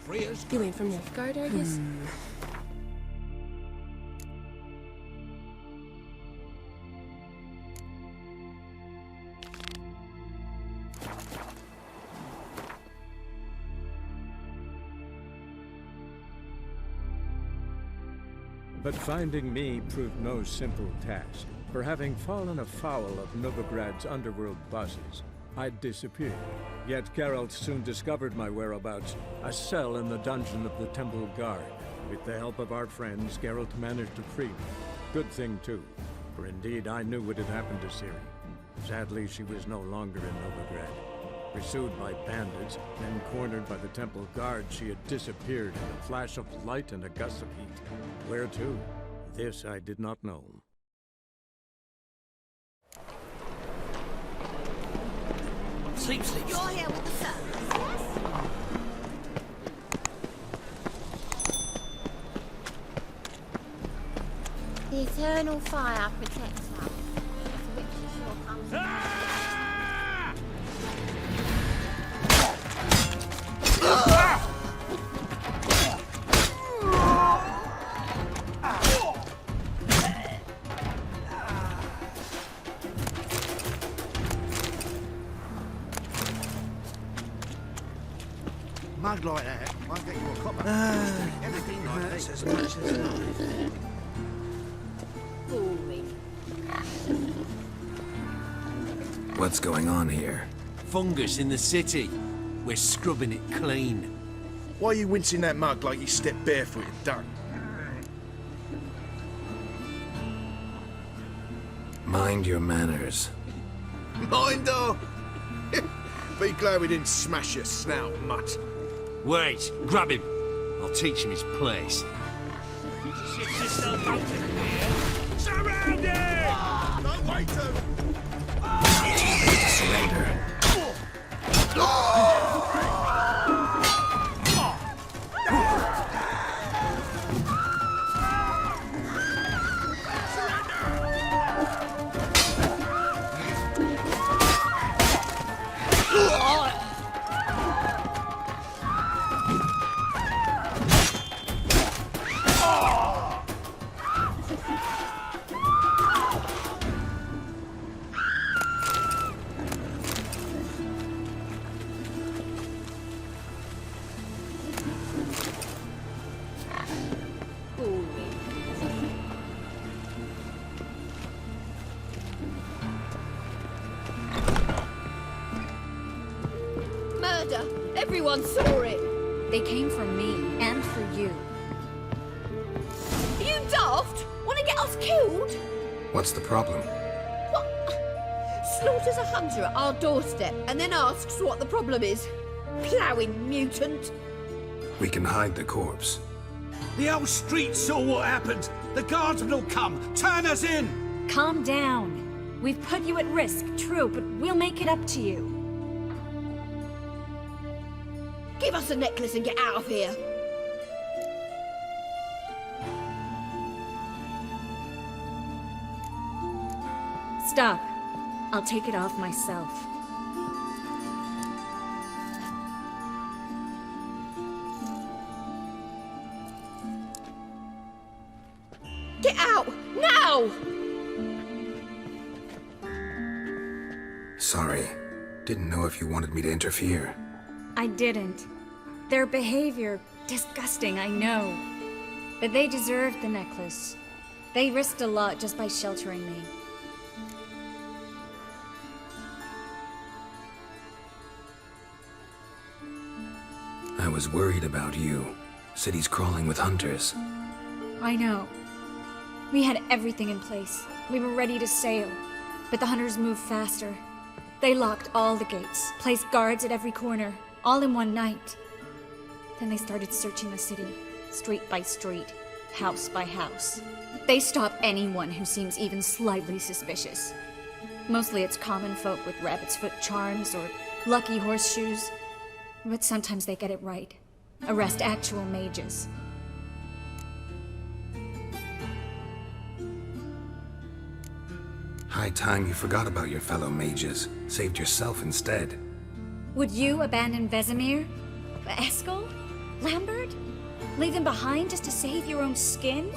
You went from Novigrad, I guess? But finding me proved no simple task. For having fallen afoul of Novigrad's underworld bosses, I'd disappeared. Yet Geralt soon discovered my whereabouts, a cell in the dungeon of the Temple Guard. With the help of our friends, Geralt managed to free me. Good thing too, for indeed I knew what had happened to Ciri. Sadly, she was no longer in Novigrad. Pursued by bandits, then cornered by the Temple Guard, she had disappeared in a flash of light and a gust of heat. Where to? This I did not know. Sleep, sleep. You're here with the servants, yes? The eternal fire protects us. The witch sure comes. Mug like that might get you a copper. Everything like That's this. as much as life. Boring. What's going on here? Fungus in the city. We're scrubbing it clean. Why are you wincing that mug like you stepped barefoot and done? Mind your manners. Mind her! Be glad we didn't smash your snout much. Wait, grab him. I'll teach him his place. Surround him! Don't wait to... Surrender. Murder! Everyone saw it! They came from me, and for you. Are you daft? Want to get us killed? What's the problem? What? Slaughters a hunter at our doorstep and then asks what the problem is. Ploughing mutant. We can hide the corpse. The whole street saw what happened. The guardsmen will come. Turn us in. Calm down. We've put you at risk, true, but we'll make it up to you. Give us a necklace and get out of here. Stop. I'll take it off myself. Get out! Now! Sorry. Didn't know if you wanted me to interfere. I didn't. Their behavior, disgusting, I know. But they deserved the necklace. They risked a lot just by sheltering me. I was worried about you. City's crawling with hunters. I know. We had everything in place. We were ready to sail. But the hunters moved faster. They locked all the gates, placed guards at every corner, all in one night. Then they started searching the city, street by street, house by house. They stop anyone who seems even slightly suspicious. Mostly it's common folk with rabbit's foot charms or lucky horseshoes. But sometimes they get it right. Arrest actual mages. High time you forgot about your fellow mages. Saved yourself instead. Would you abandon Vesemir? Eskel? Lambert? Leave them behind just to save your own skin?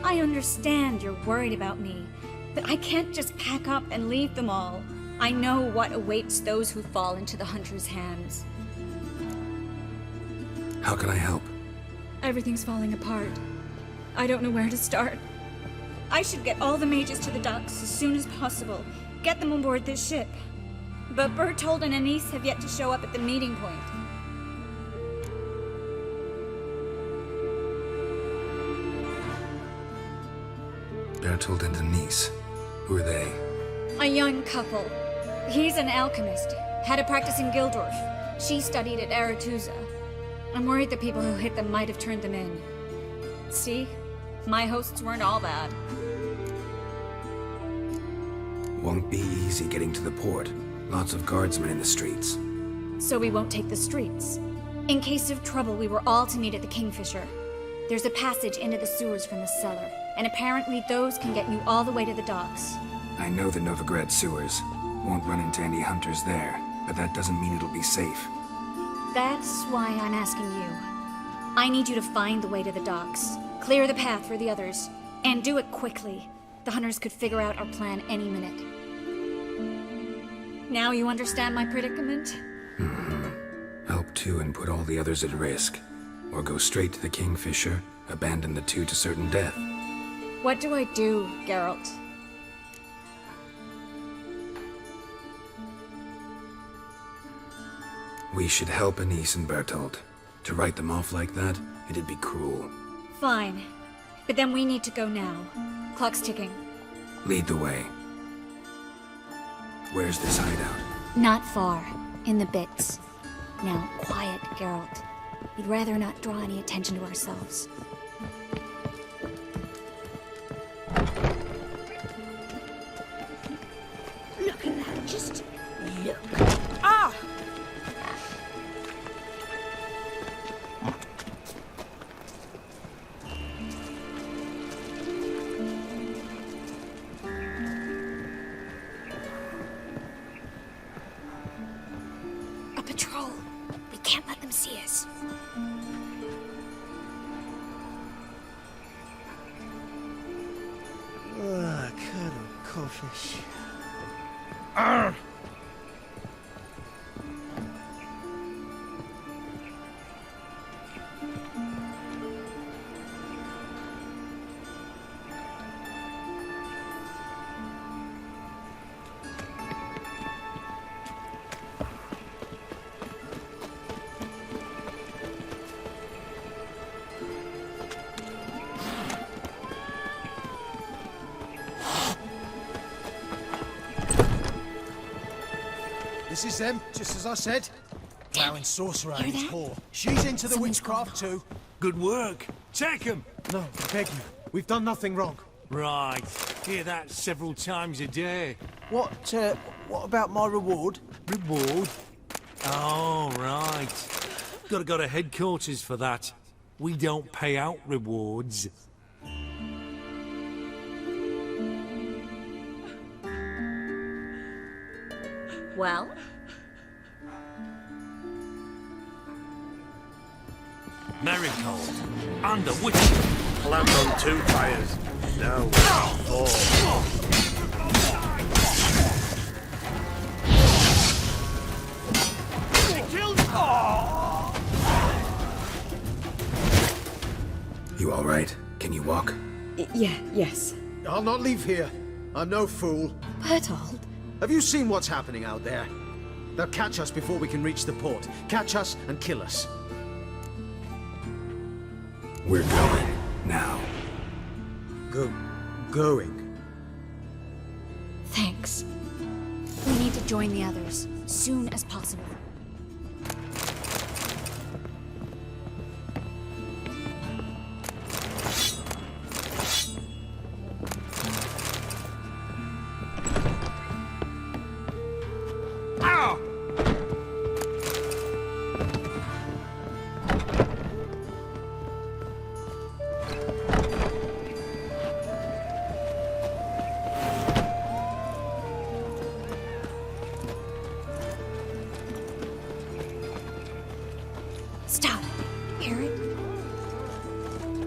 I understand you're worried about me, but I can't just pack up and leave them all. I know what awaits those who fall into the Hunter's hands. How can I help? Everything's falling apart. I don't know where to start. I should get all the mages to the docks as soon as possible. Get them on board this ship. But Bertold and Anise have yet to show up at the meeting point. Bertold and Denise. Who are they? A young couple. He's an alchemist. Had a practice in Gildorf. She studied at Aretusa. I'm worried the people who hit them might have turned them in. See? My hosts weren't all bad. Won't be easy getting to the port. Lots of guardsmen in the streets. So we won't take the streets. In case of trouble, we were all to meet at the Kingfisher. There's a passage into the sewers from the cellar, and apparently those can get you all the way to the docks. I know the Novigrad sewers. Won't run into any hunters there, but that doesn't mean it'll be safe. That's why I'm asking you. I need you to find the way to the docks, clear the path for the others, and do it quickly. The hunters could figure out our plan any minute. Now you understand my predicament? Help two and put all the others at risk. Or go straight to the Kingfisher, abandon the two to certain death. What do I do, Geralt? We should help Anise and Bertold. To write them off like that, it'd be cruel. Fine. But then we need to go now. Clock's ticking. Lead the way. Where's this hideout? Not far. In the bits. Now, quiet, Geralt. We'd rather not draw any attention to ourselves. Look at that, just look. Ah! A patrol. We can't let them see us. Colonel Codfish. This is them, just as I said. Plowing sorcerer and his that? whore. She's into the Someone's witchcraft gone. too. Good work. Take him. No, I beg you. We've done nothing wrong. Right. Hear that several times a day. What about my reward? Reward? Oh, right. Gotta go to headquarters for that. We don't pay out rewards. Well? Marigold. And the witch. Land on 2 fires. No. 4. You all right? Can you walk? Yes. I'll not leave here. I'm no fool. Bertold. Have you seen what's happening out there? They'll catch us before we can reach the port. Catch us and kill us. We're going. Now. Going? Thanks. We need to join the others, soon as possible.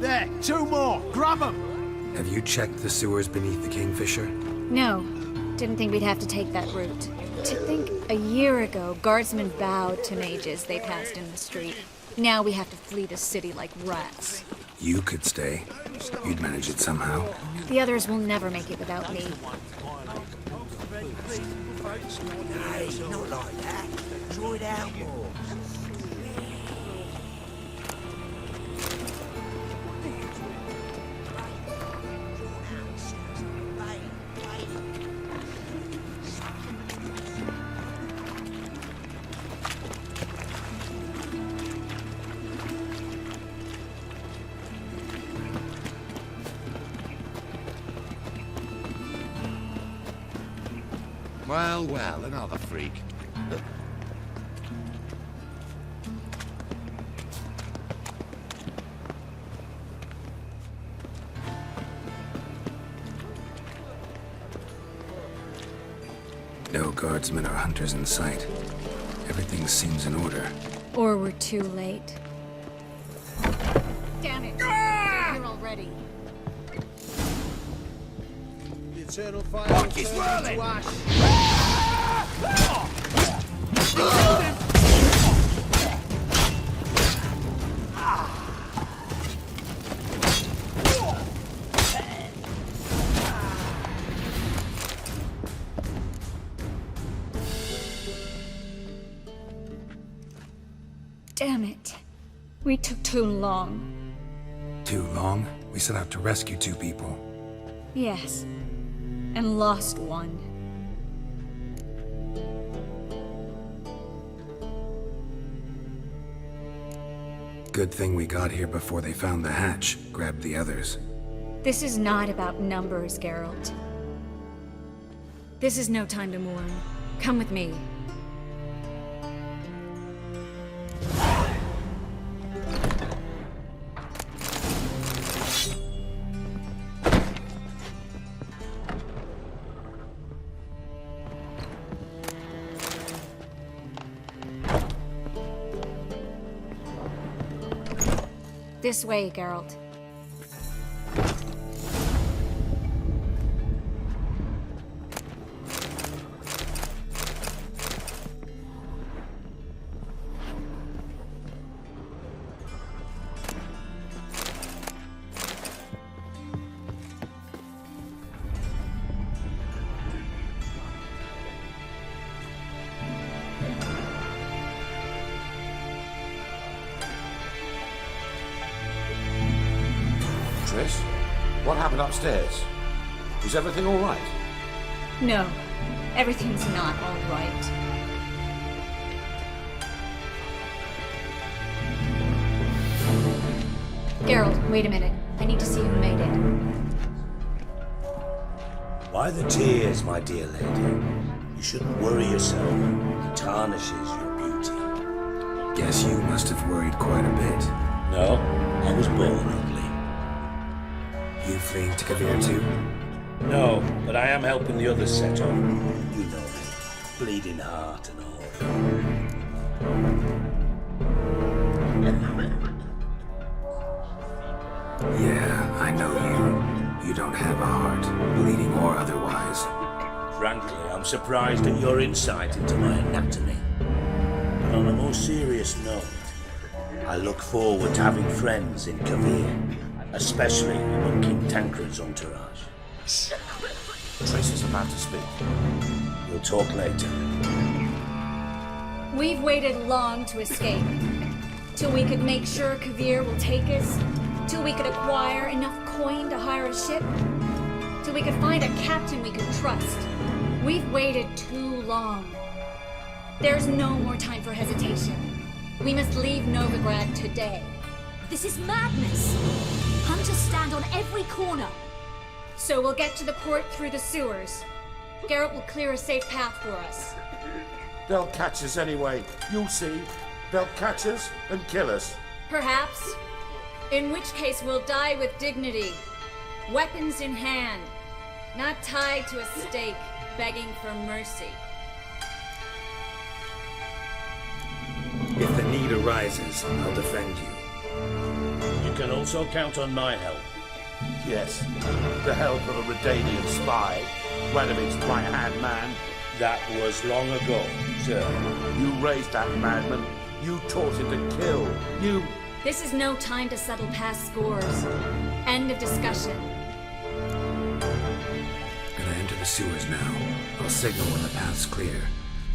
There, 2 more. Grab them. Have you checked the sewers beneath the Kingfisher? No. Didn't think we'd have to take that route. To think a year ago, guardsmen bowed to mages they passed in the street. Now we have to flee the city like rats. You could stay. You'd manage it somehow. The others will never make it without me. Hey, not like that. Draw it out more. Well, well, another freak. No guardsmen or hunters in sight. Everything seems in order. Or we're too late. Damn it! They're here already. The eternal fire will turn into Damn it. We took too long. Too long? We set out to rescue 2 people. Yes. And lost one. Good thing we got here before they found the hatch, grabbed the others. This is not about numbers, Geralt. This is no time to mourn. Come with me. This way, Geralt. What happened upstairs? Is everything all right? No, everything's not all right. Geralt, wait a minute. I need to see who made it. Why the tears, my dear lady? You shouldn't worry yourself. It tarnishes your beauty. Guess you must have worried quite a bit. No, I was born ugly. You fleeing to Kavir too? No, but I am helping the others set off. You know me. Bleeding heart and all. Yeah, I know you. You don't have a heart, bleeding or otherwise. Frankly, I'm surprised at your insight into my anatomy. But on a more serious note, I look forward to having friends in Kavir. Especially among King Tancred's entourage. Tracy's about to speak. We'll talk later. We've waited long to escape. Till we could make sure Kavir will take us. Till we could acquire enough coin to hire a ship. Till we could find a captain we could trust. We've waited too long. There's no more time for hesitation. We must leave Novigrad today. This is madness! Hunters stand on every corner. So we'll get to the port through the sewers. Geralt will clear a safe path for us. They'll catch us anyway. You'll see. They'll catch us and kill us. Perhaps. In which case we'll die with dignity. Weapons in hand. Not tied to a stake, begging for mercy. If the need arises, I'll defend you. You can also count on my help? Yes, the help of a Redanian spy, Wenimid's right-hand man. That was long ago, sir. You raised that madman. You taught him to kill. You... This is no time to settle past scores. End of discussion. Gonna enter the sewers now. I'll signal when the path's clear.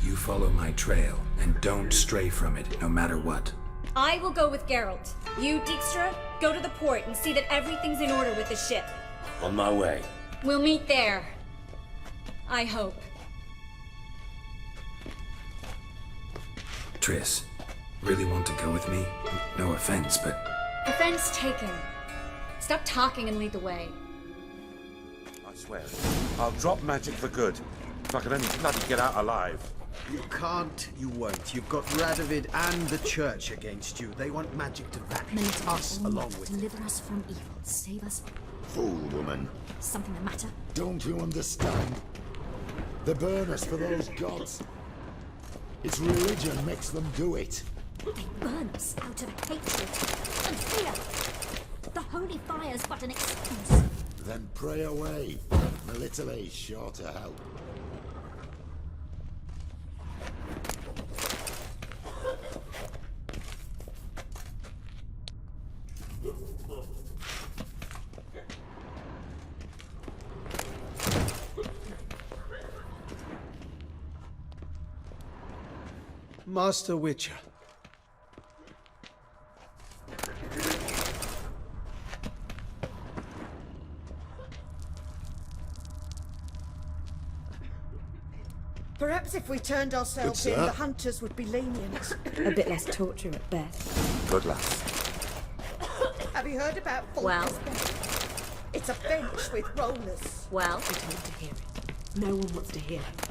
You follow my trail, and don't stray from it, no matter what. I will go with Geralt. You, Dijkstra, go to the port and see that everything's in order with the ship. On my way. We'll meet there. I hope. Triss, really want to go with me? No offense, but... Offense taken. Stop talking and lead the way. I swear, I'll drop magic for good. If I can only bloody get out alive. You can't, you won't. You've got Radovid and the Church against you. They want magic to vanish. Us along with it. Deliver us from evil. Save us. Fool woman. Something the matter? Don't you understand? They burn us for those gods. It's religion makes them do it. They burn us out of hatred and fear. The holy fire's but an excuse. Then pray away. Melitele's sure to help. Master Witcher. Perhaps if we turned ourselves Good in, sir. the hunters would be lenient. A bit less torture at best. Good lass. Have you heard about Well? Falker's Bench? It's a bench with rollers. Well? I told you to hear it. No one wants to hear it.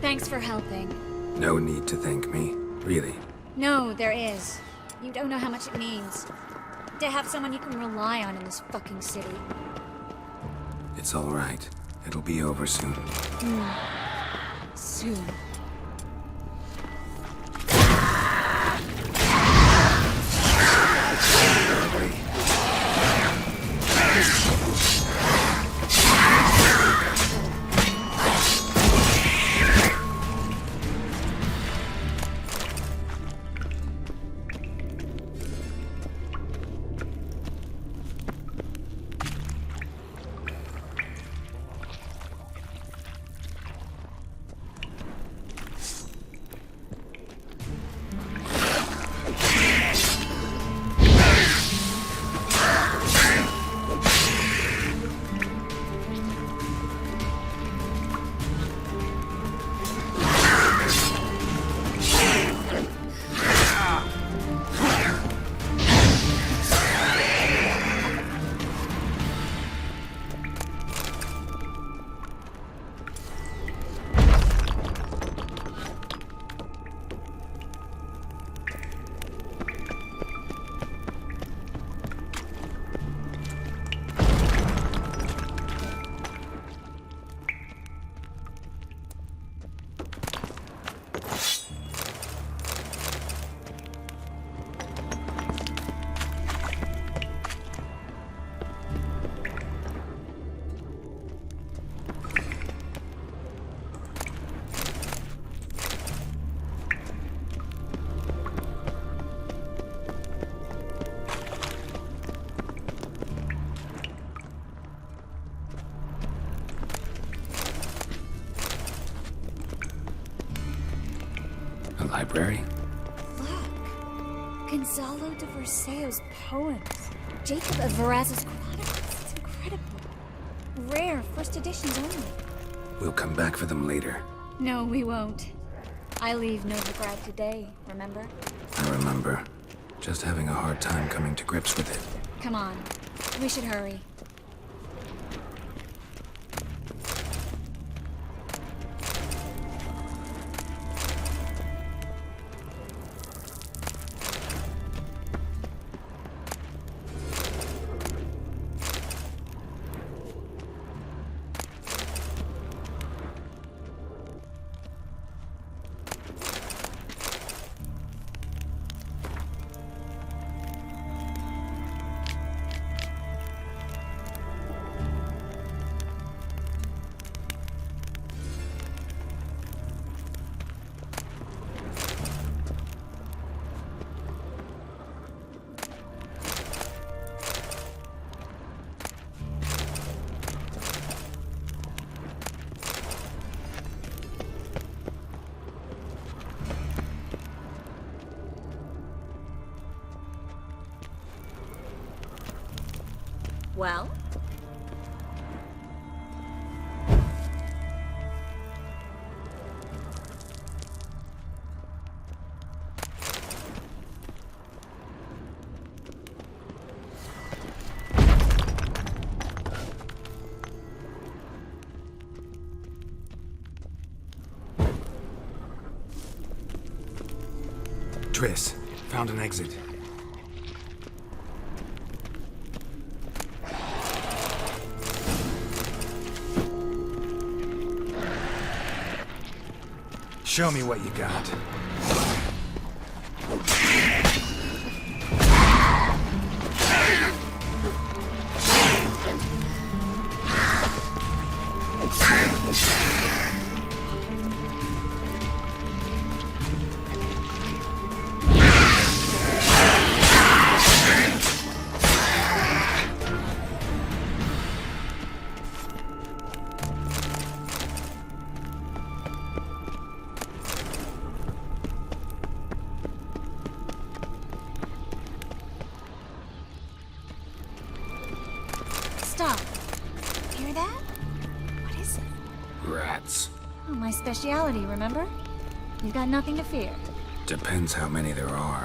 Thanks for helping. No need to thank me, really. No, there is. You don't know how much it means. To have someone you can rely on in this fucking city. It's all right. It'll be over soon. Soon. A library? Look! Gonzalo de Verseo's poems. Jacob of Varaz's chronicles. It's incredible. Rare, first editions only. We'll come back for them later. No, we won't. I leave Novigrad today, remember? I remember. Just having a hard time coming to grips with it. Come on. We should hurry. Well? Triss, found an exit. Show me what you got. Stop. Hear that? What is it? Rats. Oh, my speciality, remember? You've got nothing to fear. Depends how many there are.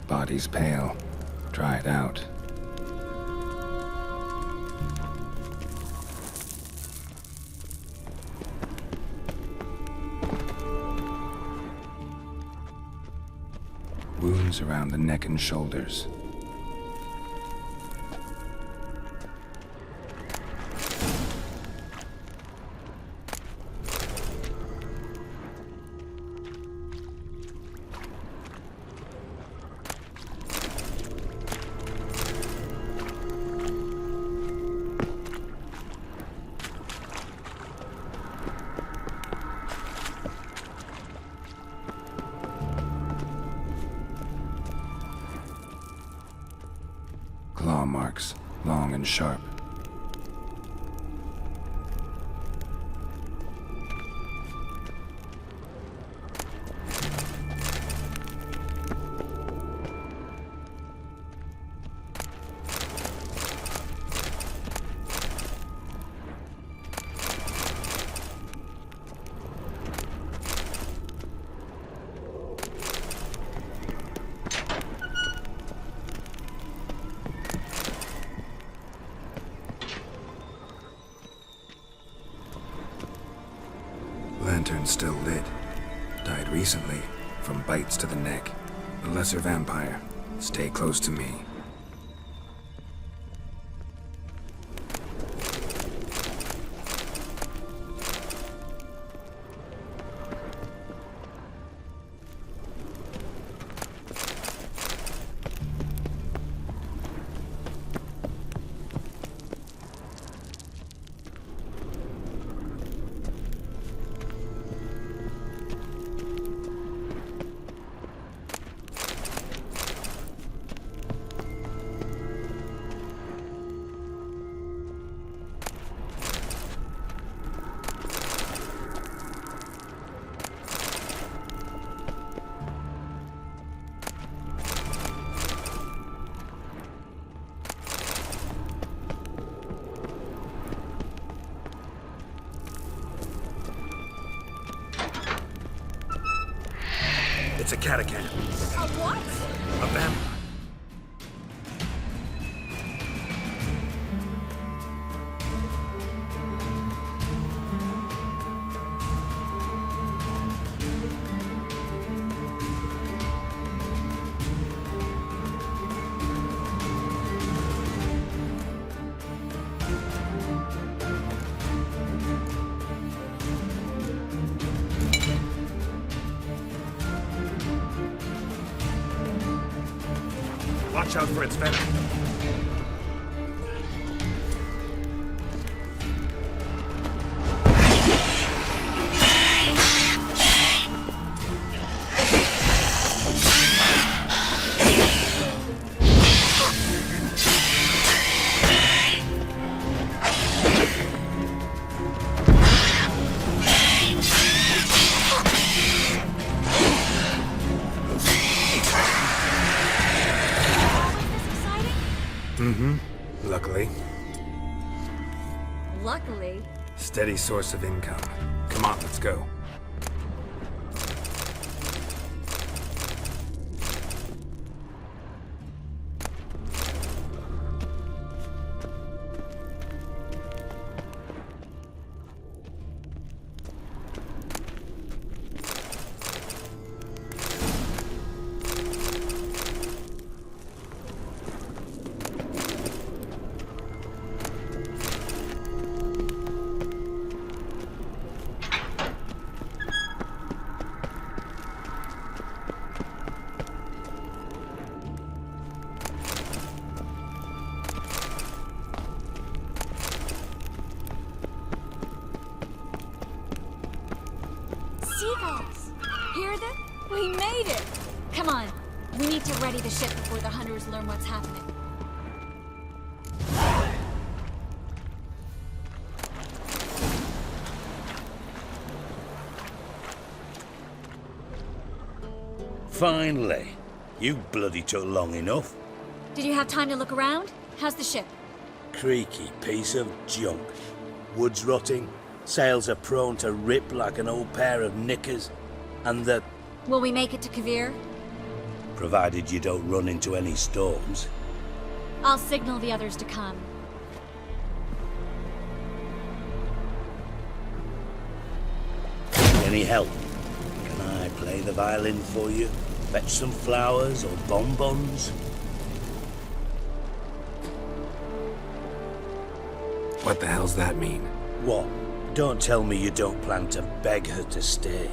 Body's pale, dried out. Wounds around the neck and shoulders. Claw marks, long and sharp. Lantern's still lit. Died recently, from bites to the neck. A lesser vampire. Stay close to me. It's a catacomb. A what? A vampire. Watch out for its venom. Luckily. Luckily. Steady source of income. Come on, let's go. Seagulls! Hear them? We made it! Come on. We need to ready the ship before the hunters learn what's happening. Finally. You bloody took long enough. Did you have time to look around? How's the ship? Creaky piece of junk. Wood's rotting. Sails are prone to rip like an old pair of knickers. And the... Will we make it to Kavir? Provided you don't run into any storms. I'll signal the others to come. Any help? Can I play the violin for you? Fetch some flowers or bonbons? What the hell's that mean? What? Don't tell me you don't plan to beg her to stay.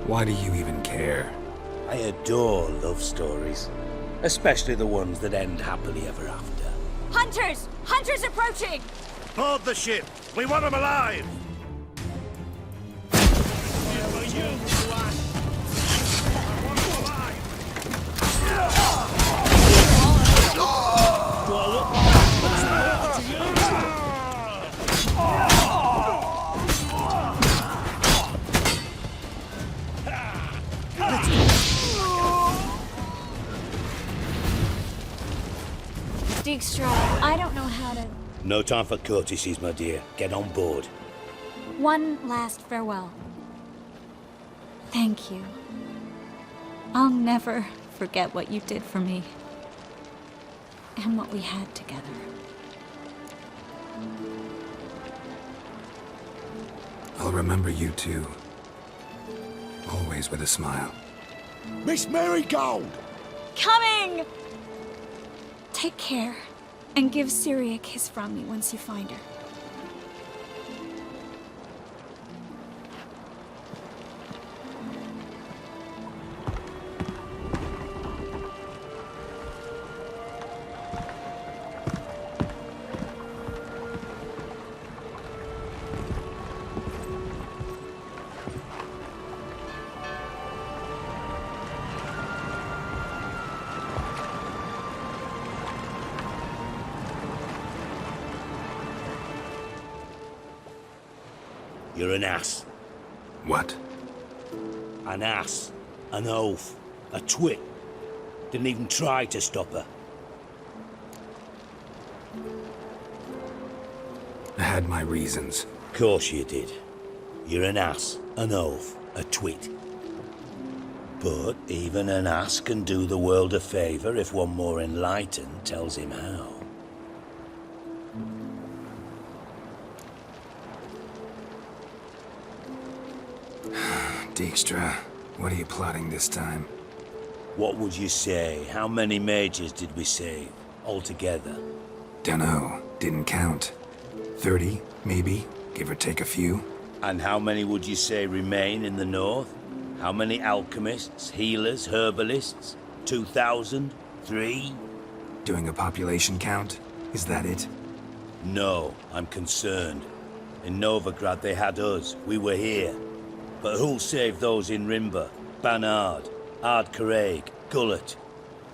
Why do you even care? I adore love stories. Especially the ones that end happily ever after. Hunters! Hunters approaching! Board the ship! We want them alive! Dijkstra, I don't know how to... No time for courtesies, my dear. Get on board. One last farewell. Thank you. I'll never forget what you did for me. And what we had together. I'll remember you too. Always with a smile. Miss Marigold! Coming! Take care, and give Ciri a kiss from me once you find her. You're an ass. What? An ass. An oaf. A twit. Didn't even try to stop her. I had my reasons. Course you did. You're an ass, an oaf, a twit. But even an ass can do the world a favour if one more enlightened tells him how. Dijkstra, what are you plotting this time? What would you say? How many mages did we save, altogether? Dunno, didn't count. 30, maybe, give or take a few. And how many would you say remain in the north? How many alchemists, healers, herbalists? 2,000? 3? Doing a population count? Is that it? No, I'm concerned. In Novigrad they had us, we were here. But who'll save those in Rimba? Banard, Ardcaraig, Gullet?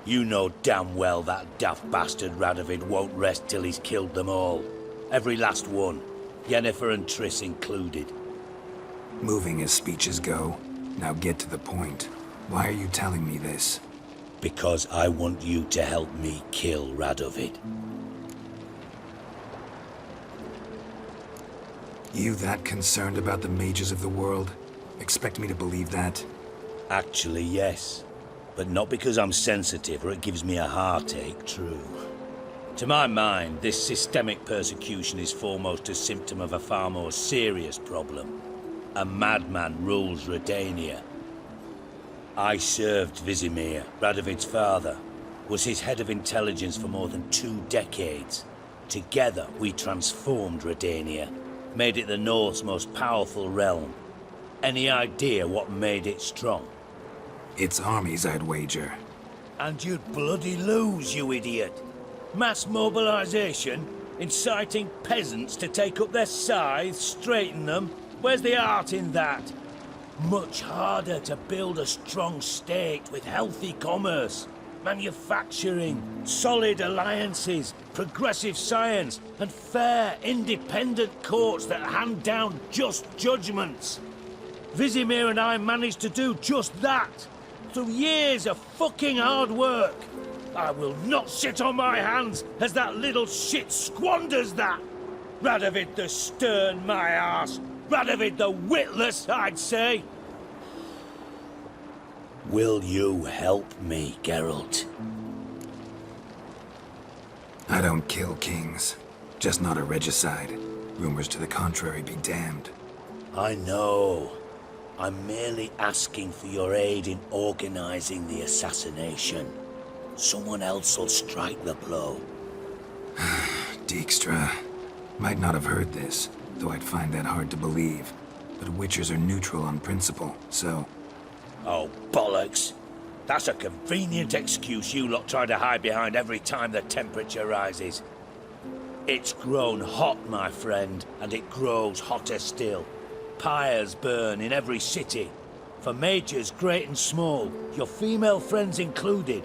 You know damn well that daft bastard Radovid won't rest till he's killed them all. Every last one. Yennefer and Triss included. Moving as speeches go. Now get to the point. Why are you telling me this? Because I want you to help me kill Radovid. You that concerned about the mages of the world? Expect me to believe that? Actually, yes. But not because I'm sensitive or it gives me a heartache, true. To my mind, this systemic persecution is foremost a symptom of a far more serious problem. A madman rules Redania. I served Vizimir, Radovid's father, was his head of intelligence for more than 2 decades. Together, we transformed Redania, made it the North's most powerful realm. Any idea what made it strong? Its armies, I'd wager. And you'd bloody lose, you idiot. Mass mobilization, inciting peasants to take up their scythes, straighten them. Where's the art in that? Much harder to build a strong state with healthy commerce, manufacturing, solid alliances, progressive science, and fair, independent courts that hand down just judgments. Vizimir and I managed to do just that, through years of fucking hard work. I will not sit on my hands as that little shit squanders that. Radovid the stern, my arse. Radovid the witless, I'd say. Will you help me, Geralt? I don't kill kings. Just not a regicide. Rumors to the contrary be damned. I know. I'm merely asking for your aid in organizing the assassination. Someone else will strike the blow. Dijkstra. Might not have heard this, though I'd find that hard to believe. But Witchers are neutral on principle, so... Oh, bollocks. That's a convenient excuse you lot try to hide behind every time the temperature rises. It's grown hot, my friend, and it grows hotter still. Pyres burn in every city. For mages great and small, your female friends included.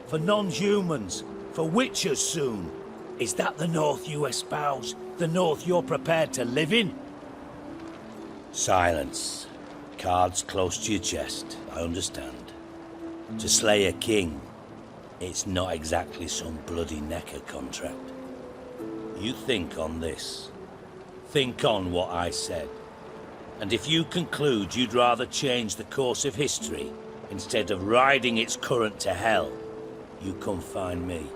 For non-humans, for witchers soon. Is that the North you espouse? The North you're prepared to live in? Silence. Cards close to your chest, I understand. To slay a king, it's not exactly some bloody necker contract. You think on this. Think on what I said. And if you conclude you'd rather change the course of history instead of riding its current to hell, you come find me.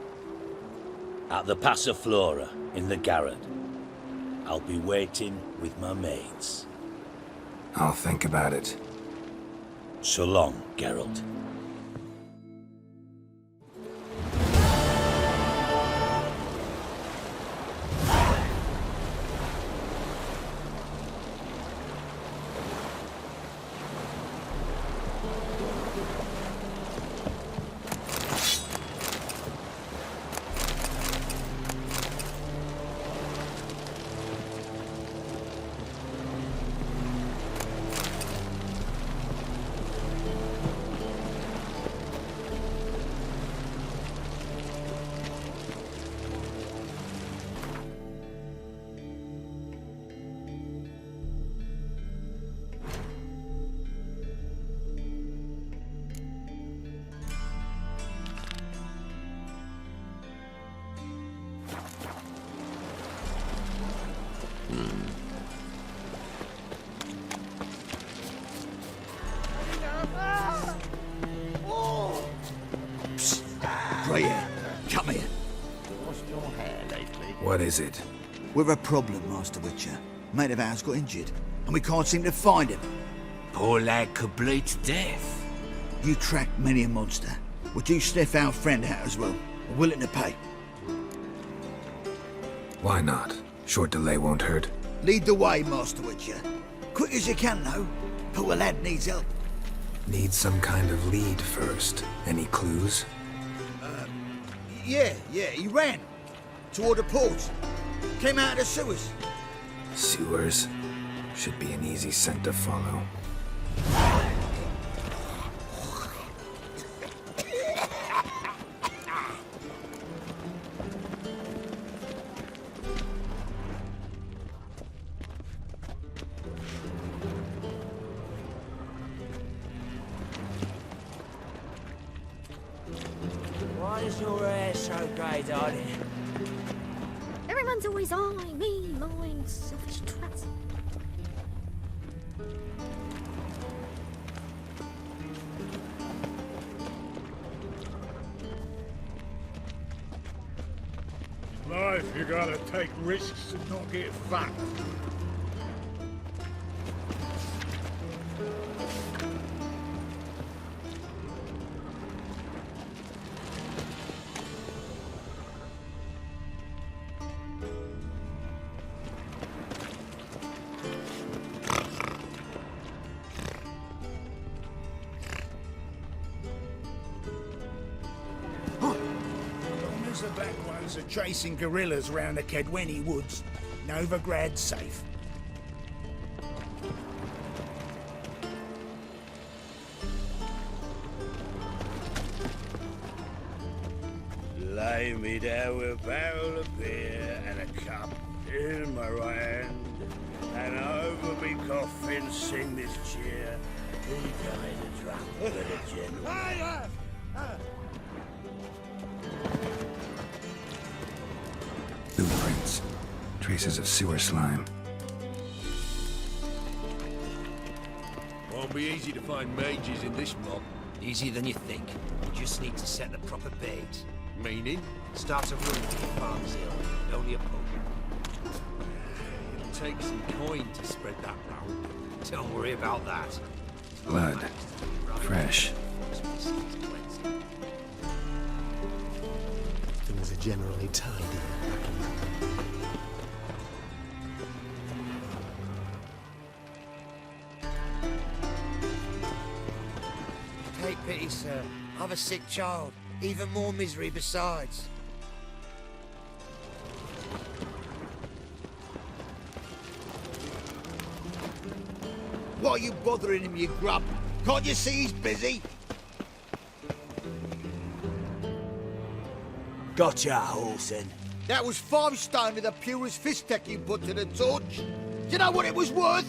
At the Passaflora in the garret. I'll be waiting with my mates. I'll think about it. So long, Geralt. Freya, come here. Lost your hair lately. What is it? We're a problem, Master Witcher. Mate of ours got injured, and we can't seem to find him. Poor lad could bleed to death. You tracked many a monster. Would you sniff our friend out as well? We're willing to pay. Why not? Short delay won't hurt. Lead the way, Master Witcher. Quick as you can, though. Poor lad needs help. Need some kind of lead first. Any clues? Yeah, he ran. Toward the port. Came out of the sewers. Sewers? Should be an easy scent to follow. Why is your hair so grey, darling? Everyone's always I, me, mine, selfish twats. Life, you gotta take risks and not get fucked. The black ones are chasing guerrillas round the Kedweni woods. Novigrad's safe. Lay me down with a barrel of beer and a cup in my right hand, and over me coffin sing this cheer. He died a drunk with a general. Blueprints. Traces of sewer slime. Won't be easy to find mages in this mob. Easier than you think. You just need to set the proper bait. Meaning? Start a room for your farm's hill. Only a poke. It'll take some coin to spread that round. Don't worry about that. Blood. Fresh. Things are generally tidy. Take pity, sir. I've a sick child. Even more misery besides. Why are you bothering him, you grub? Can't you see he's busy? Gotcha, Horsen. That was 5 stone with the purest fist tech you put to the torch. Do you know what it was worth?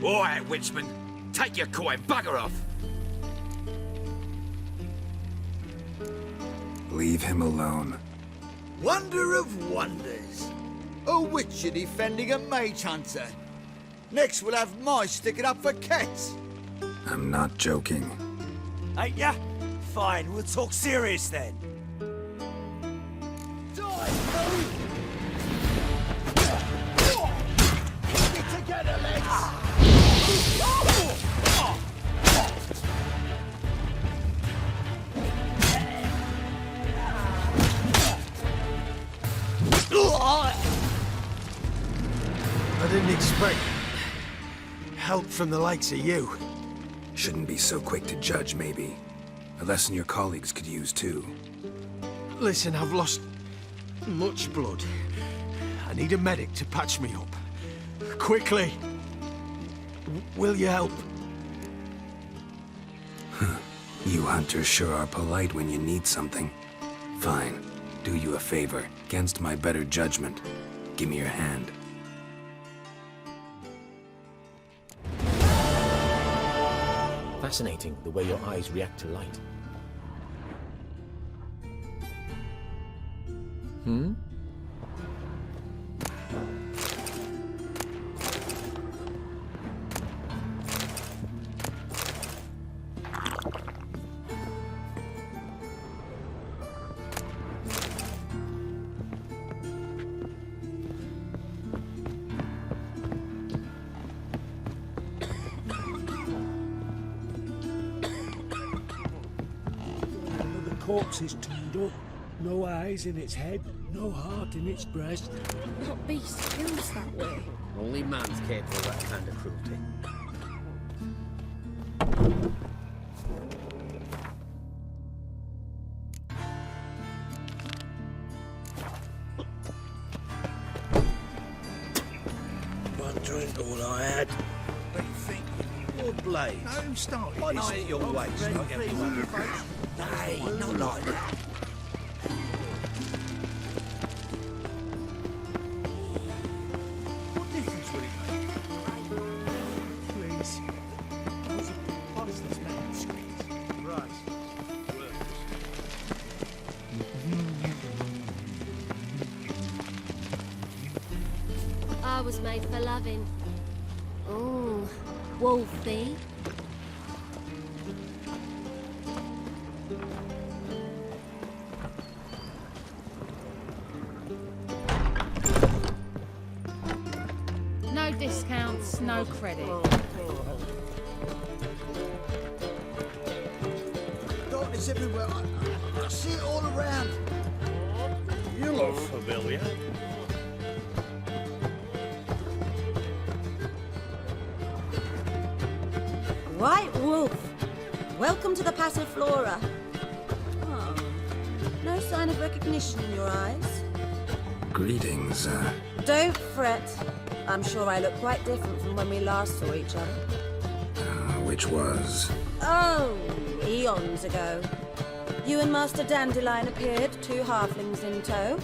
All right, Witchman. Take your coin. Bugger off. Leave him alone. Wonder of wonders. A witcher defending a mage hunter. Next we'll have mice sticking up for cats. I'm not joking. Ain't ya? Fine, we'll talk serious then. Keep it together, legs! expect help from the likes of you. Shouldn't be so quick to judge, maybe. A lesson your colleagues could use, too. Listen, I've lost much blood. I need a medic to patch me up. Quickly! Will you help? You hunters sure are polite when you need something. Fine. Do you a favor, against my better judgment. Give me your hand. Fascinating, the way your eyes react to light. Hmm? Corpse is turned up. No eyes in its head, no heart in its breast. What beast kills that way? Only man's capable of that kind of cruelty. One drink all I had. What do you think? Your blade. No, who started Why this? not at your waist like everyone? Hey, not like that. What difference would it make? Please. Those are priceless manuscripts. Right. I was made for loving. Ooh, wolfy. No discounts, no credit. Darkness everywhere. I see it all around. You look familiar. White Wolf, welcome to the Passaflora. Oh, no sign of recognition in your eyes. Greetings, Don't fret. I'm sure I look quite different from when we last saw each other. which was... Oh, eons ago. You and Master Dandelion appeared, two halflings in tow.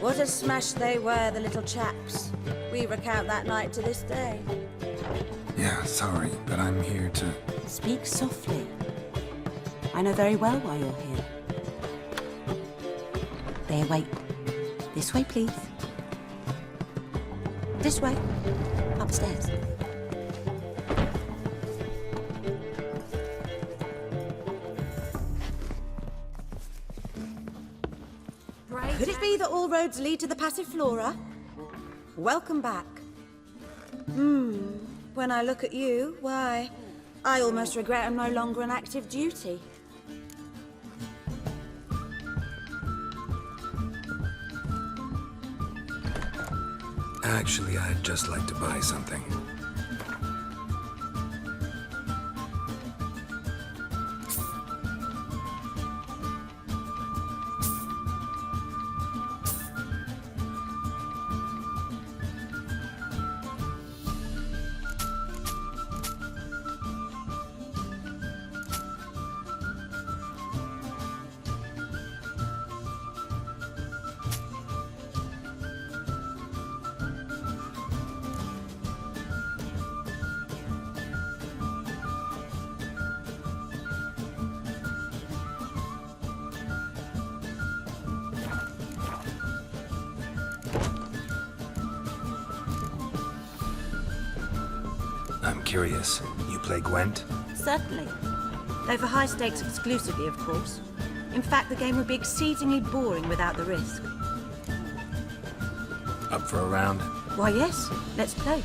What a smash they were, the little chaps. We recount that night to this day. Yeah, sorry, but I'm here to... Speak softly. I know very well why you're here. There, wait. This way, please. This way. Upstairs. Could it be that all roads lead to the Passaflora? Welcome back. When I look at you, why, I almost regret I'm no longer on active duty. Actually, I'd just like to buy something. I'm curious. You play Gwent? Certainly. Though for high stakes exclusively, of course. In fact, the game would be exceedingly boring without the risk. Up for a round? Why, yes. Let's play.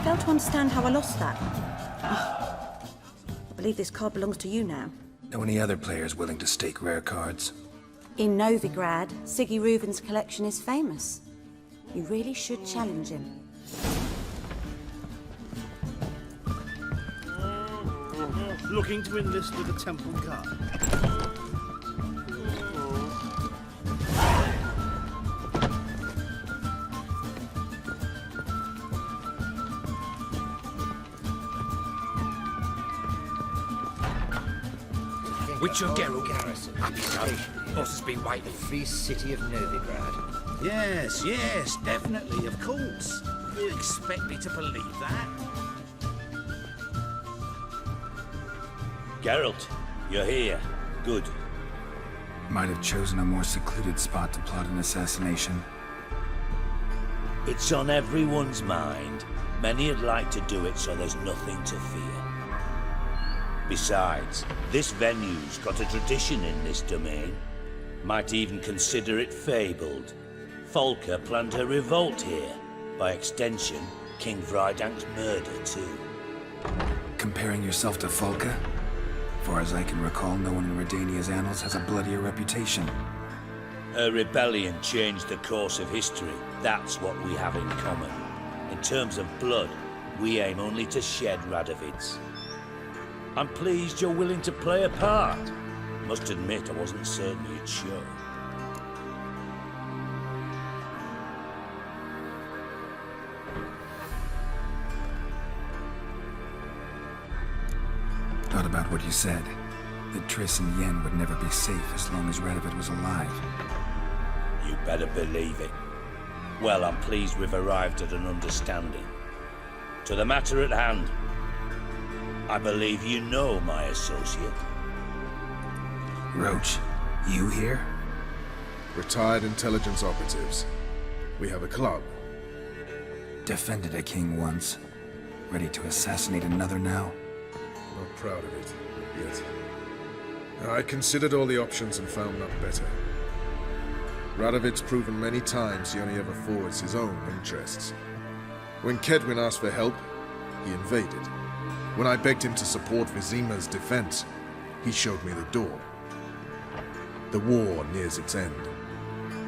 I fail to understand how I lost that. I believe this card belongs to you now. Know any other players willing to stake rare cards? In Novigrad, Siggy Reuven's collection is famous. You really should challenge him. Looking to enlist with the Temple Guard. Witcher Geralt, happy so. Boss has been waiting. Free city of Novigrad. Yes, yes, definitely, of course. You expect me to believe that? Geralt, you're here. Good. Might have chosen a more secluded spot to plot an assassination. It's on everyone's mind. Many would like to do it, so there's nothing to fear. Besides, this venue's got a tradition in this domain. Might even consider it fabled. Folka planned her revolt here. By extension, King Vrydank's murder too. Comparing yourself to Folka? Far as I can recall, no one in Redania's annals has a bloodier reputation. Her rebellion changed the course of history. That's what we have in common. In terms of blood, we aim only to shed Radovid's. I'm pleased you're willing to play a part. Must admit, I wasn't certain you'd show. Thought about what you said. That Triss and Yen would never be safe as long as Radovid was alive. You better believe it. Well, I'm pleased we've arrived at an understanding. To the matter at hand. I believe you know my associate. Roach, you here? Retired intelligence operatives. We have a club. Defended a king once. Ready to assassinate another now? Not proud of it, yet. I considered all the options and found none better. Radovid's proven many times he only ever forwards his own interests. When Kedwin asked for help, he invaded. When I begged him to support Vizima's defense, he showed me the door. The war nears its end.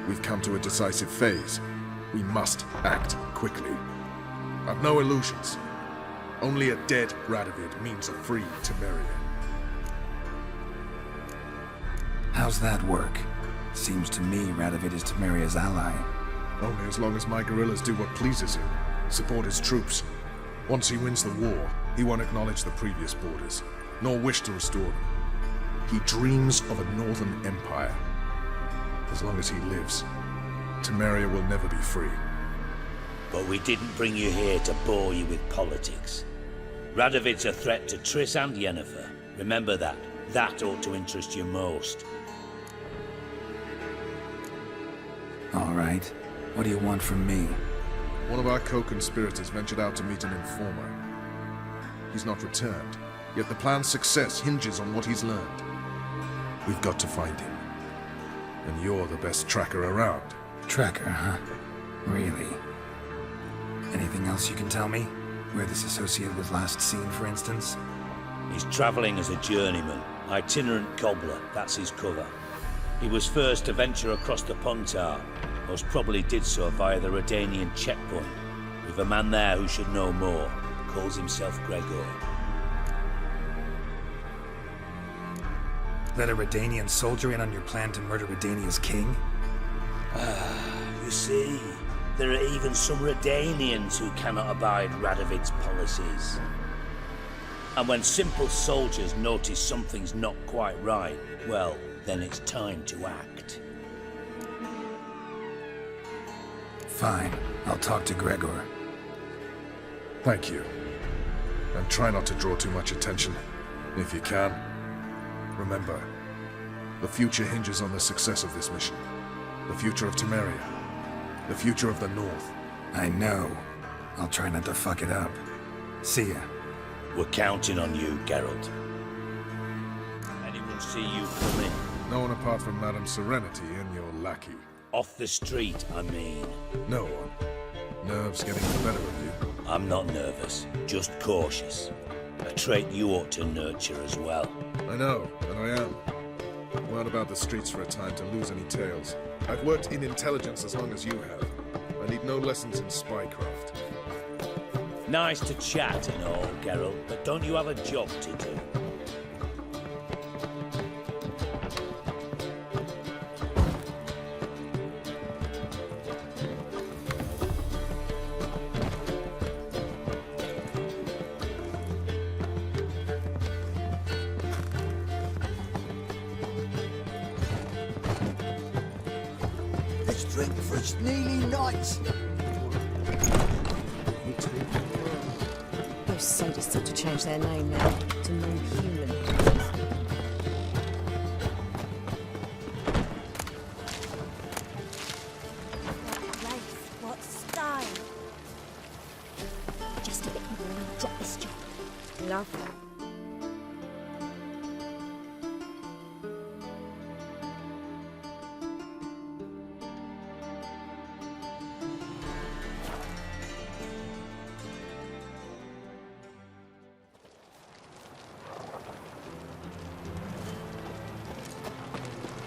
We've come to a decisive phase. We must act quickly. I've no illusions. Only a dead Radovid means a free Temeria. How's that work? Seems to me Radovid is Temeria's ally. Only as long as my guerrillas do what pleases him. Support his troops. Once he wins the war, he won't acknowledge the previous borders, nor wish to restore them. He dreams of a northern empire. As long as he lives, Temeria will never be free. But we didn't bring you here to bore you with politics. Radovid's a threat to Triss and Yennefer. Remember that. That ought to interest you most. All right. What do you want from me? One of our co-conspirators ventured out to meet an informer. He's not returned, yet the plan's success hinges on what he's learned. We've got to find him. And you're the best tracker around. Tracker, huh? Really? else you can tell me? Where this associate was last seen, for instance? He's travelling as a journeyman, itinerant cobbler, that's his cover. He was first to venture across the Pontar, most probably did so via the Redanian checkpoint, with a man there who should know more, calls himself Gregor. Let a Redanian soldier in on your plan to murder Redania's king? You see, there are even some Redanians who cannot abide Radovid's policies. And when simple soldiers notice something's not quite right, well, then it's time to act. Fine, I'll talk to Gregor. Thank you. And try not to draw too much attention, if you can. Remember, the future hinges on the success of this mission. The future of Temeria. The future of the North. I know. I'll try not to fuck it up. See ya. We're counting on you, Geralt. Anyone see you come in? No one apart from Madame Serenity and your lackey. Off the street, I mean. No one. Nerves getting the better of you. I'm not nervous, just cautious. A trait you ought to nurture as well. I know, and I am. Weren't about the streets for a time to lose any tales. I've worked in intelligence as long as you have. I need no lessons in spycraft. Nice to chat and all, Geralt, but don't you have a job to do? Let's drink for it's nearly night. Those sadists ought to change their name now to non-human. Grace, what style? Just a bit more and I'll drop this job. Lovely.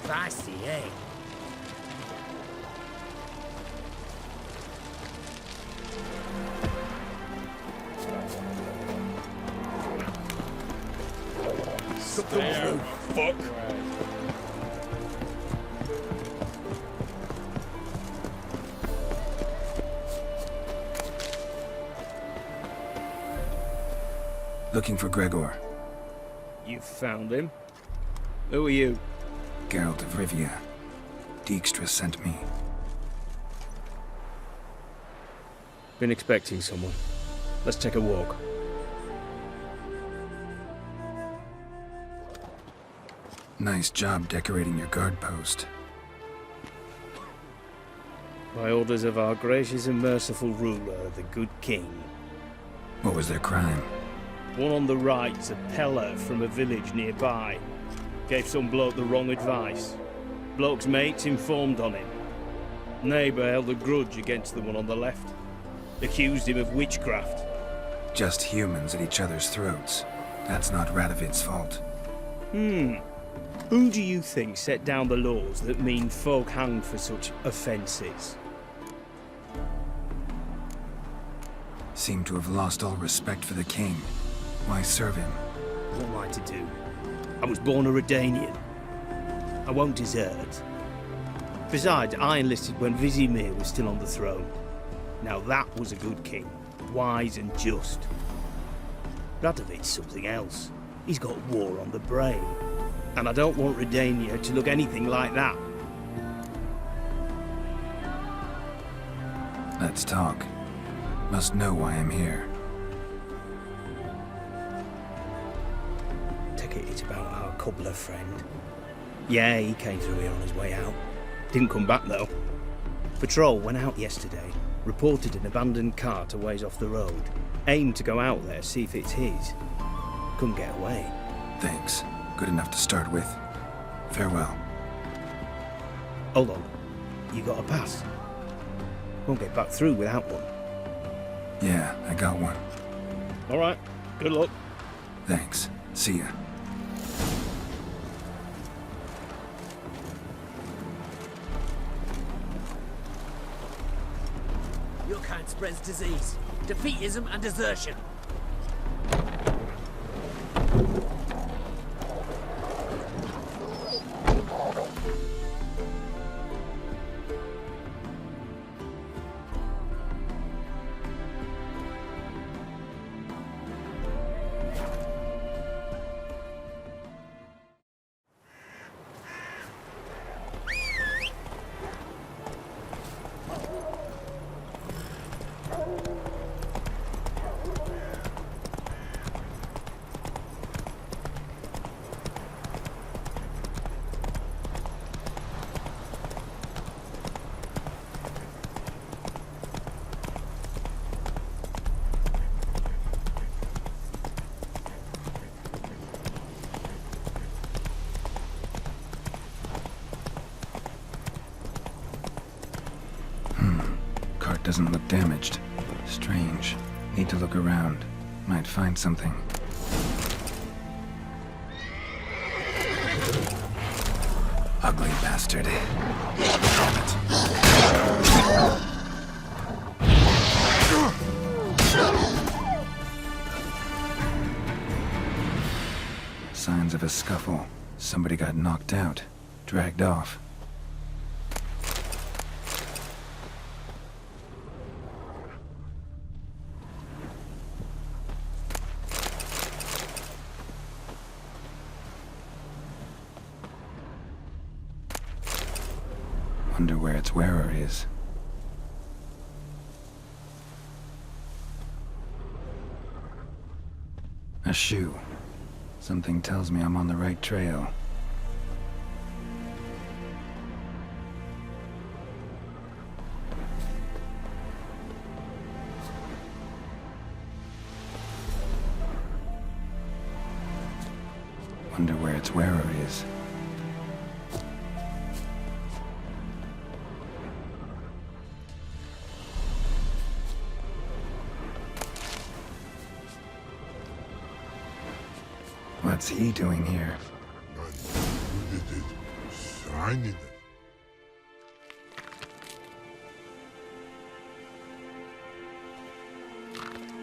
Fancy, eh? There, fuck. Looking for Gregor. You found him? Who are you? Geralt of Rivia. Dijkstra sent me. Been expecting someone. Let's take a walk. Nice job decorating your guard post. By orders of our gracious and merciful ruler, the good king. What was their crime? One on the right's a peller from a village nearby. Gave some bloke the wrong advice. Bloke's mates informed on him. Neighbour held a grudge against the one on the left. Accused him of witchcraft. Just humans at each other's throats. That's not Radovid's fault. Who do you think set down the laws that mean folk hanged for such offences? Seem to have lost all respect for the king. Why serve him? What am I to do? I was born a Redanian. I won't desert. Besides, I enlisted when Vizimir was still on the throne. Now that was a good king, wise and just. Radovid's something else. He's got war on the brain. And I don't want Redania to look anything like that. Let's talk. Must know why I'm here. Take it it's about our cobbler friend. Yeah, he came through here on his way out. Didn't come back though. Patrol went out yesterday, reported an abandoned cart a ways off the road. Aimed to go out there, see if it's his. Couldn't get away. Thanks. Good enough to start with. Farewell. Hold on. You got a pass? Won't get back through without one. Yeah, I got one. All right. Good luck. Thanks. See ya. Your kind spreads disease, defeatism and desertion. Doesn't look damaged. Strange. Need to look around. Might find something. Ugly bastard. Damn it. Signs of a scuffle. Somebody got knocked out. Dragged off. Wonder where its wearer is. A shoe. Something tells me I'm on the right trail. Wonder where its wearer is. What's he doing here? Who did it? Signing it.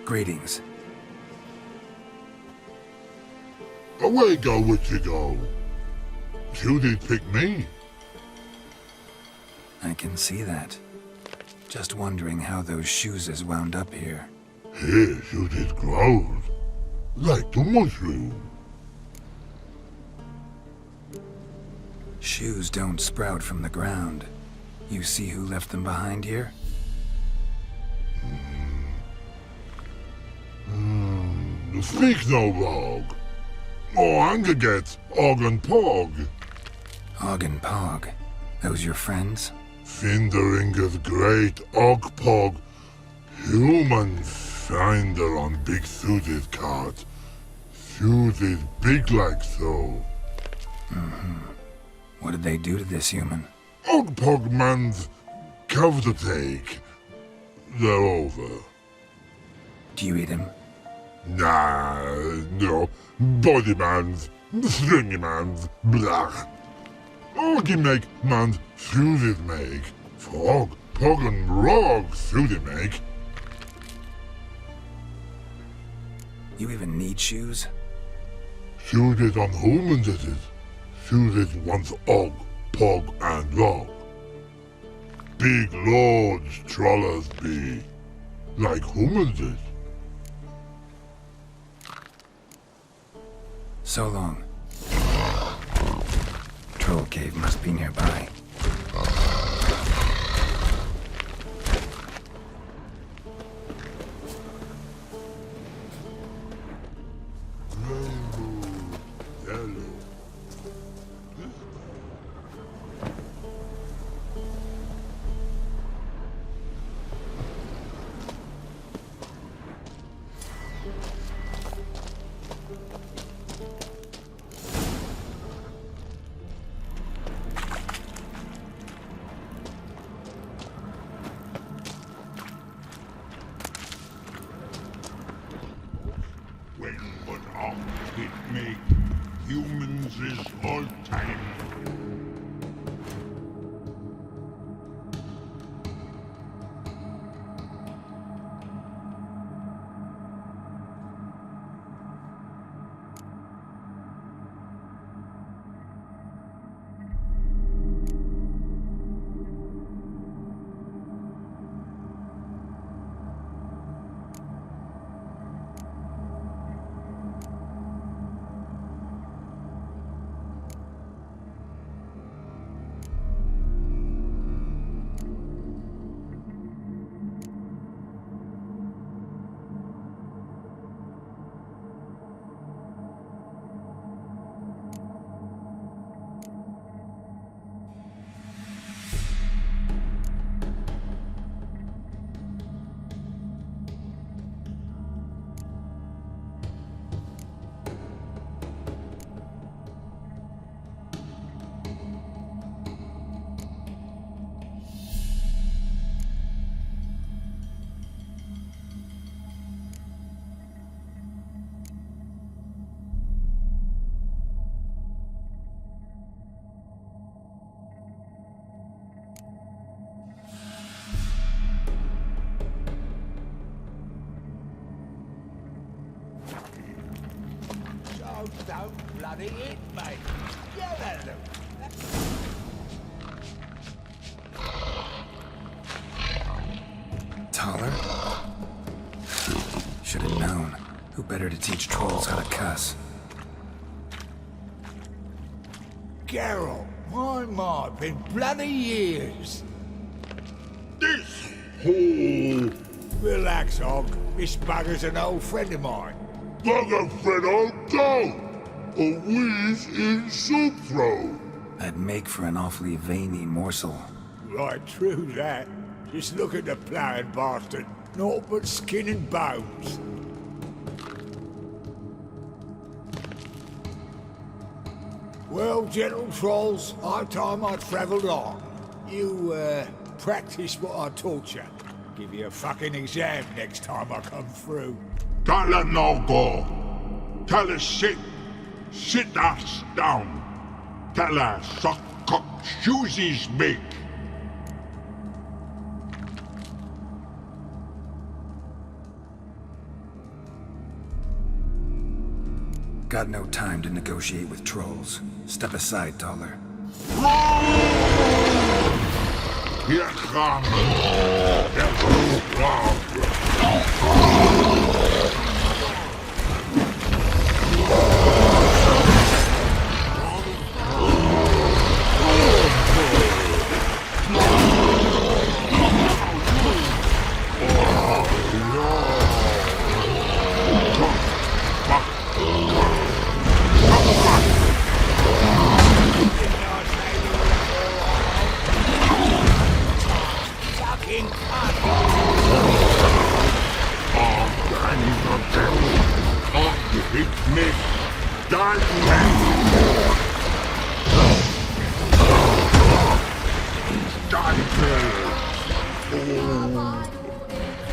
Greetings. Away go with you go. You did pick me. I can see that. Just wondering how those shoes is wound up here. Here you did grow. Like the mushroom. Shoes don't sprout from the ground. You see who left them behind here? Speak no log. Oh, anger get Og and Pog. Og and Pog. Those your friends? Finderinger's great Og Pog. Human finder on big suited cart. Suited big like so. What did they do to this human? Og Pog man's cover to take. They're over. Do you eat him? Nah, no. Body man's, stringy man's, blah. Oggy make man's suited make. Frog, Pog and Rog suited make. You even need shoes? Suited on humans it is. Suited once Og, Pog and Log. Big lords trollers be. Like humans is. So long. Troll cave must be nearby. make. Humans is all time. Don't bloody hit me. Get at them. Taller? Should have known. Who better to teach trolls how to cuss? Geralt, my, been bloody years. This hole. Relax, Og. This bugger's an old friend of mine. Bugger friend old dog. A wheeze in soup throw. That'd make for an awfully veiny morsel. Right, true that. Just look at the ploughing bastard. Naught but skin and bones. Well, gentle trolls, high time I travelled on. You, practice what I taught you. Give you a fucking exam next time I come through. Can't let no go. Tell her sit. Sit ass down. Tell her suck cock shoesies make. Got no time to negotiate with trolls. Step aside, Taller. Hier gaan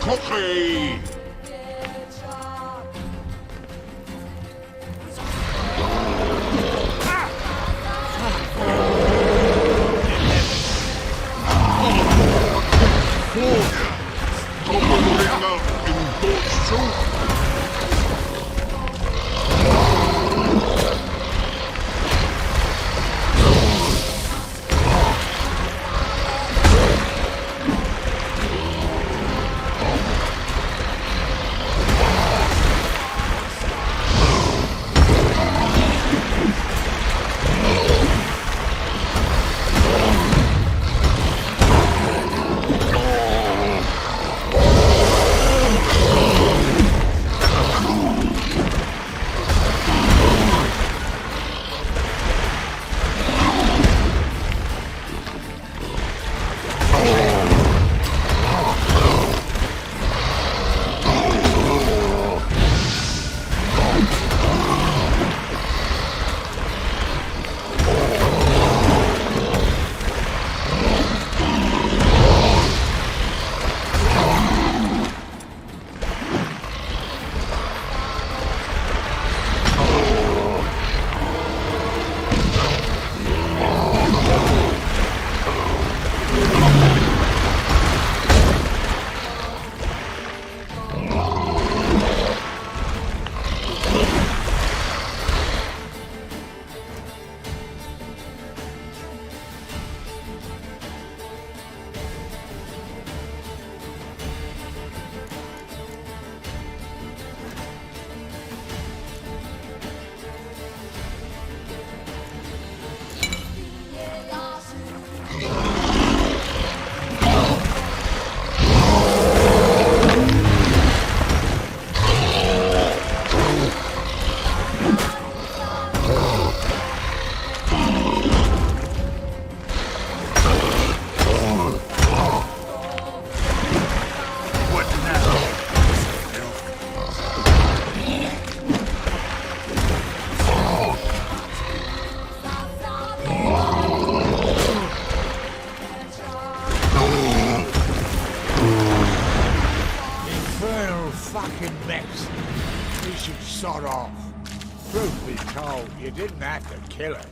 Cookie! fucking mess. You should sod off. Truth be told, you didn't have to kill her.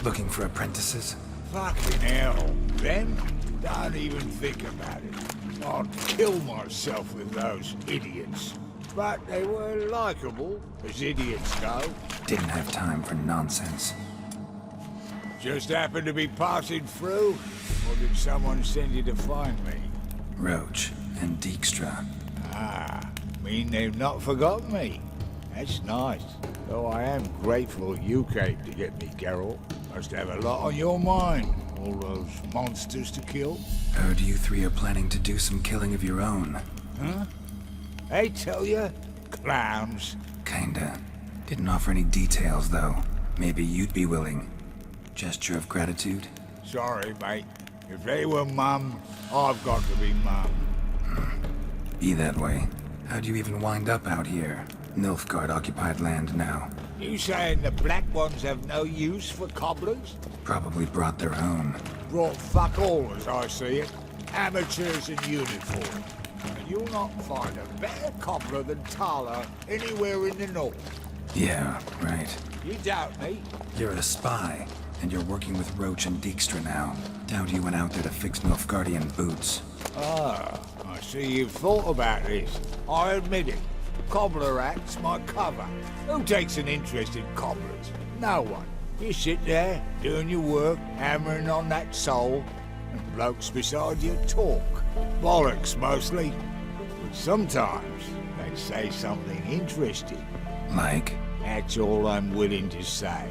Looking for apprentices? Fucking hell. Then, don't even think about it. I'd kill myself with those idiots. But they were likeable, as idiots go. Didn't have time for nonsense. Just happened to be passing through? Or did someone send you to find me? Roach and Dijkstra. Ah, mean they've not forgotten me. That's nice. Though I am grateful you came to get me, Geralt. Must have a lot on your mind. All those monsters to kill. Heard you three are planning to do some killing of your own. Huh? I tell you, clowns. Kinda. Didn't offer any details, though. Maybe you'd be willing. Gesture of gratitude? Sorry, mate. If they were mum, I've got to be mum. Be that way. How'd you even wind up out here? Nilfgaard-occupied land now. You saying the black ones have no use for cobblers? Probably brought their own. Brought fuck all, as I see it. Amateurs in uniform. And you'll not find a better cobbler than Tala anywhere in the north. Yeah, right. You doubt me? You're a spy, and you're working with Roach and Dijkstra now. Doubt you went out there to fix Nilfgaardian boots. Ah, I see you've thought about this. I admit it. Cobbler act's my cover. Who takes an interest in cobblers? No one. You sit there, doing your work, hammering on that sole, and blokes beside you talk. Bollocks, mostly. But sometimes they say something interesting. Like? That's all I'm willing to say.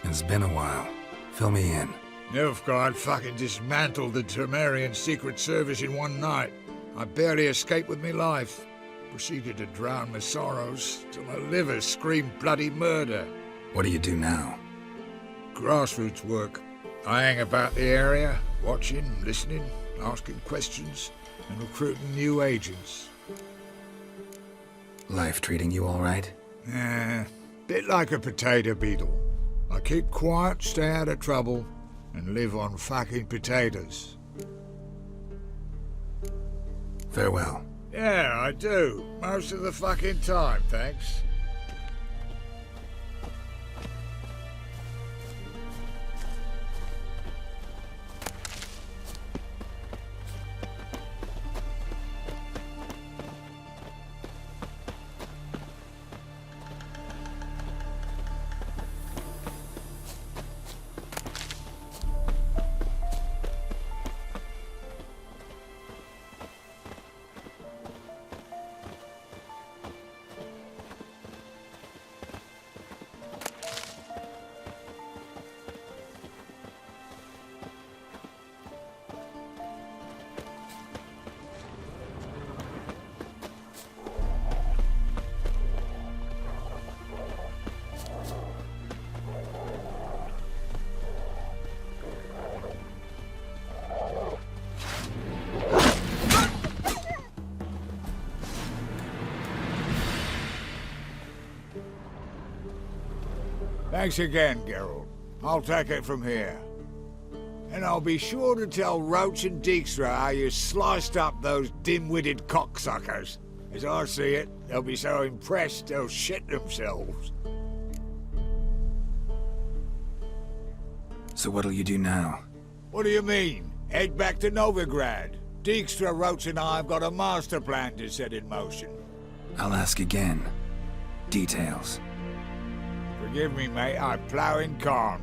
It's been a while. Fill me in. Nilfgaard fucking dismantled the Temerian Secret Service in one night. I barely escaped with my life. Proceeded to drown my sorrows till my liver screamed bloody murder. What do you do now? Grassroots work. I hang about the area, watching, listening, asking questions, and recruiting new agents. Life treating you all right? Bit like a potato beetle. I keep quiet, stay out of trouble, and live on fucking potatoes. Farewell. Yeah, I do. Most of the fucking time, thanks. Thanks again, Geralt. I'll take it from here. And I'll be sure to tell Roach and Dijkstra how you sliced up those dim-witted cocksuckers. As I see it, they'll be so impressed they'll shit themselves. So what'll you do now? What do you mean? Head back to Novigrad. Dijkstra, Roach and I have got a master plan to set in motion. I'll ask again. Details. Forgive me, mate, I plough in calm.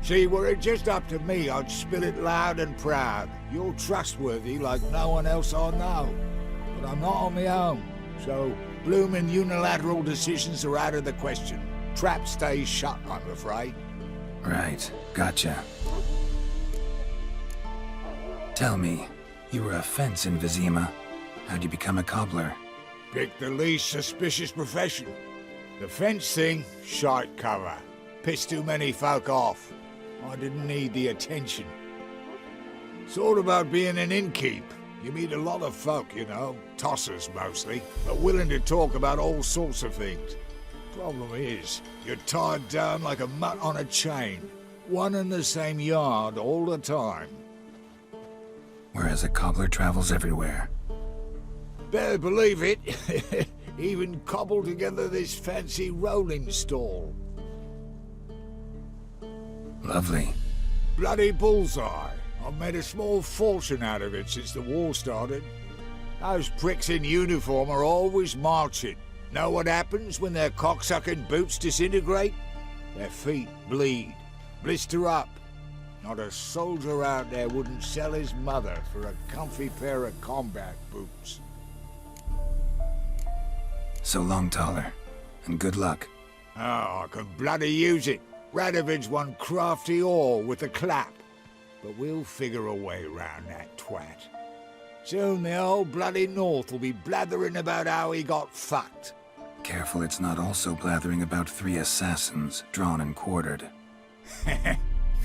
See, were it just up to me, I'd spill it loud and proud. You're trustworthy like no one else I know. But I'm not on my own, so bloomin' unilateral decisions are out of the question. Trap stays shut, I'm afraid. Right, gotcha. Tell me, you were a fence in Vizima. How'd you become a cobbler? Pick the least suspicious profession. The fence thing, shite cover. Pissed too many folk off. I didn't need the attention. It's all about being an innkeep. You meet a lot of folk, you know, tossers mostly, but willing to talk about all sorts of things. Problem is, you're tied down like a mutt on a chain. One and the same yard all the time. whereas a cobbler travels everywhere. Better believe it. Even cobbled together this fancy rolling stall. Lovely. Bloody bullseye. I've made a small fortune out of it since the war started. Those pricks in uniform are always marching. Know what happens when their cocksucking boots disintegrate? Their feet bleed, blister up. Not a soldier out there wouldn't sell his mother for a comfy pair of combat boots. So long, Taller, and good luck. Oh, I can bloody use it. Radovid's one crafty ore with a clap. But we'll figure a way round that twat. Soon the old bloody North will be blathering about how he got fucked. Careful it's not also blathering about 3 assassins, drawn and quartered.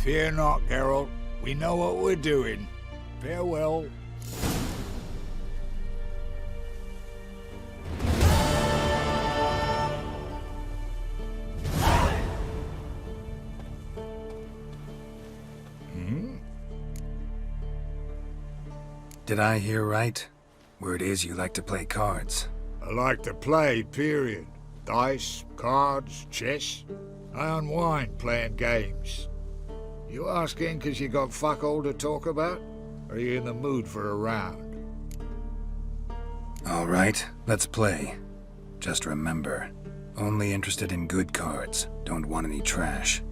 Fear not, Geralt. We know what we're doing. Farewell. Did I hear right? Word is you like to play cards. I like to play, period. Dice, cards, chess. I unwind playing games. You asking 'cause you got fuck all to talk about? Or are you in the mood for a round? All right, let's play. Just remember, only interested in good cards. Don't want any trash.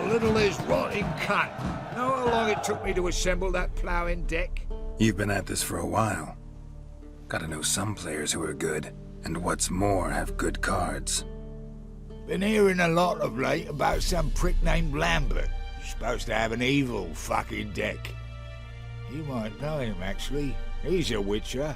Little is rotting cunt. Know how how long it took me to assemble that ploughing deck? You've been at this for a while. Gotta know some players who are good, and what's more, have good cards. Been hearing a lot of late about some prick named Lambert. Supposed to have an evil fucking deck. You might know him, actually. He's a witcher.